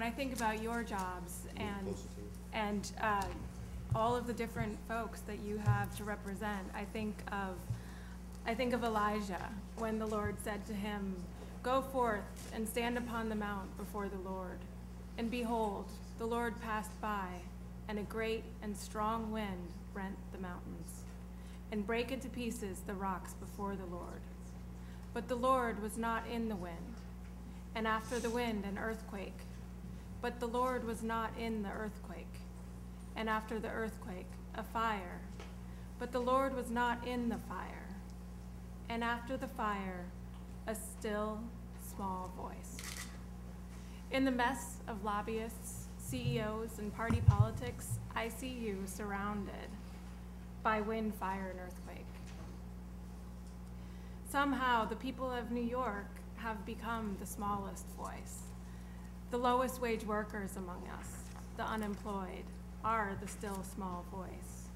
I think about your jobs and all of the different folks that you have to represent, I think of Elijah when the Lord said to him, "Go forth and stand upon the mount before the Lord. And behold, the Lord passed by, and a great and strong wind rent the mountains, and brake into pieces the rocks before the Lord. But the Lord was not in the wind, and after the wind an earthquake. But the Lord was not in the earthquake, and after the earthquake a fire. But the Lord was not in the fire, and after the fire a still small voice." In the mess of lobbyists, CEOs, and party politics, I see you surrounded by wind, fire, and earthquake. Somehow, the people of New York have become the smallest voice. The lowest wage workers among us, the unemployed, are the still small voice.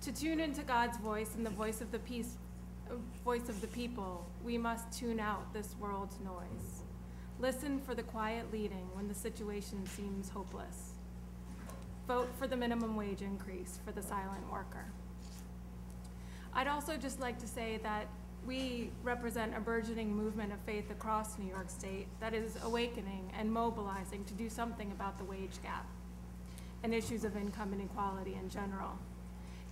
To tune into God's voice and the voice of the people, we must tune out this world's noise. Listen for the quiet leading when the situation seems hopeless. Vote for the minimum wage increase for the silent worker. I'd also just like to say that we represent a burgeoning movement of faith across New York State that is awakening and mobilizing to do something about the wage gap and issues of income inequality in general.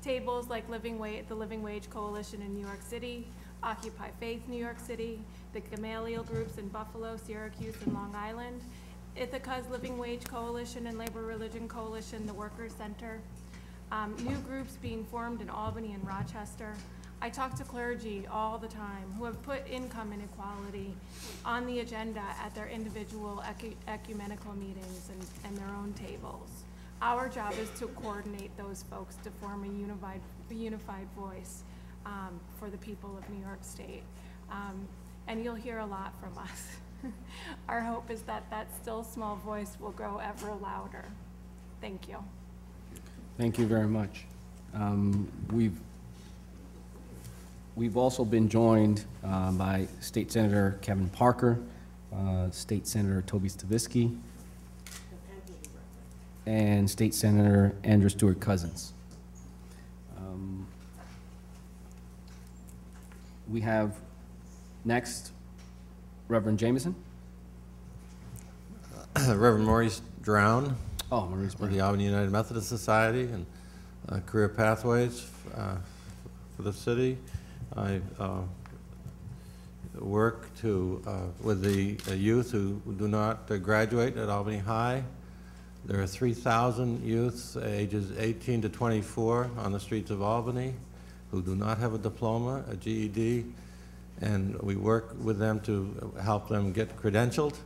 Tables like the Living Wage Coalition in New York City, Occupy Faith New York City, the Gamaliel groups in Buffalo, Syracuse, and Long Island, Ithaca's Living Wage Coalition and Labor Religion Coalition, the Workers Center, new groups being formed in Albany and Rochester. I talk to clergy all the time who have put income inequality on the agenda at their individual ecumenical meetings and their own tables. Our job is to coordinate those folks to form a unified voice for the people of New York State. And you'll hear a lot from us. Our hope is that that still small voice will grow ever louder. Thank you. Thank you very much. We've also been joined by State Senator Kevin Parker, State Senator Toby Stavisky, and State Senator Andrew Stewart Cousins. We have next Reverend Jameson. Reverend Maurice Drown. Oh, Maurice for the Albany United Methodist Society and Career Pathways for the city. I work with the youth who do not graduate at Albany High. There are 3,000 youths ages 18 to 24 on the streets of Albany who do not have a diploma, a GED, and we work with them to help them get credentialed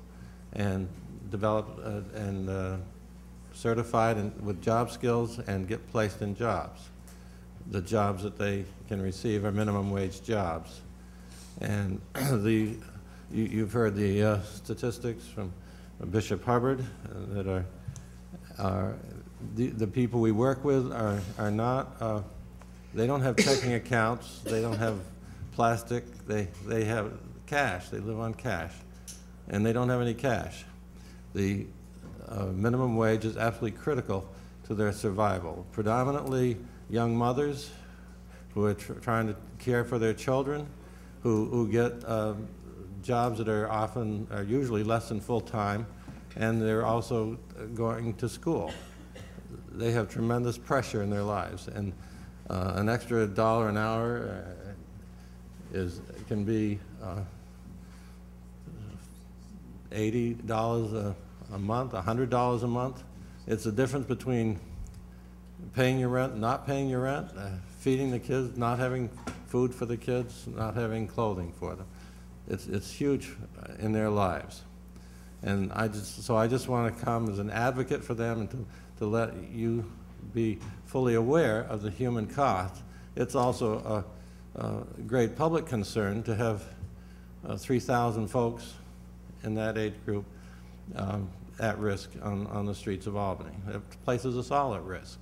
and develop and certified with job skills and get placed in jobs. The jobs that they can receive are minimum wage jobs. And you've heard the statistics from Bishop Hubbard that the people we work with are not, they don't have checking accounts, they don't have plastic, they have cash, they live on cash, and they don't have any cash. The minimum wage is absolutely critical to their survival. Predominantly young mothers who are trying to care for their children, who get jobs that are usually less than full-time, and they're also going to school. They have tremendous pressure in their lives, and an extra $1 an hour can be $80 a month, $100 a month. It's the difference between paying your rent, not paying your rent, feeding the kids, not having food for the kids, not having clothing for them. It's huge in their lives. And I just want to come as an advocate for them and to let you be fully aware of the human cost. It's also a great public concern to have 3,000 folks in that age group at risk on the streets of Albany. It places us all at risk.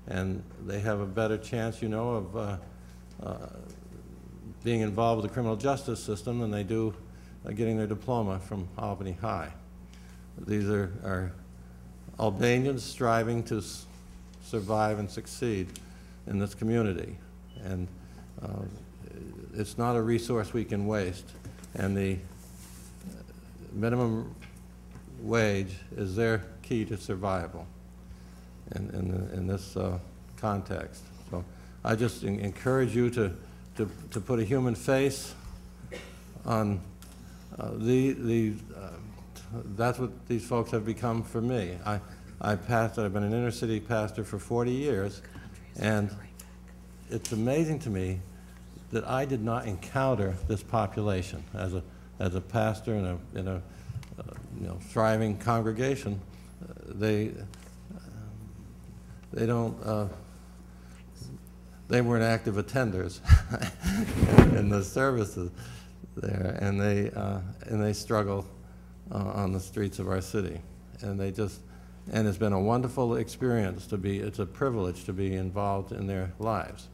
And they have a better chance, you know, of being involved with the criminal justice system than they do getting their diploma from Albany High. These are Albanians striving to survive and succeed in this community. And it's not a resource we can waste. And the minimum wage is their key to survival in this context. So I just encourage you to put a human face on that's what these folks have become for me. I've been an inner city pastor for 40 years, and it's amazing to me that I did not encounter this population as a pastor in a thriving congregation. They weren't active attenders in the services there, and they struggle on the streets of our city, and it's been a wonderful experience it's a privilege to be involved in their lives,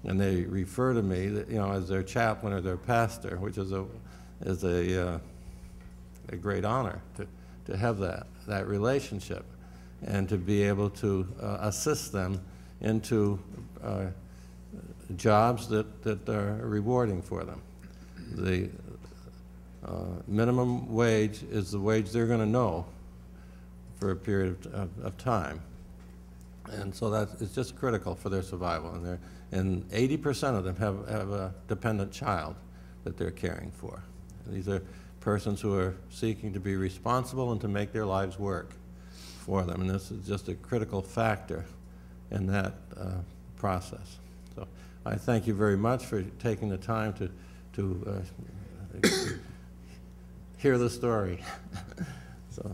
and they refer to me as their chaplain or their pastor, which is a great honor to have that relationship and to be able to assist them into jobs that are rewarding for them. The minimum wage is the wage they're going to know for a period of time. And so it's just critical for their survival. And 80% of them have a dependent child that they're caring for. And these are persons who are seeking to be responsible and to make their lives work for them. And this is just a critical factor in that process. So I thank you very much for taking the time to hear the story. So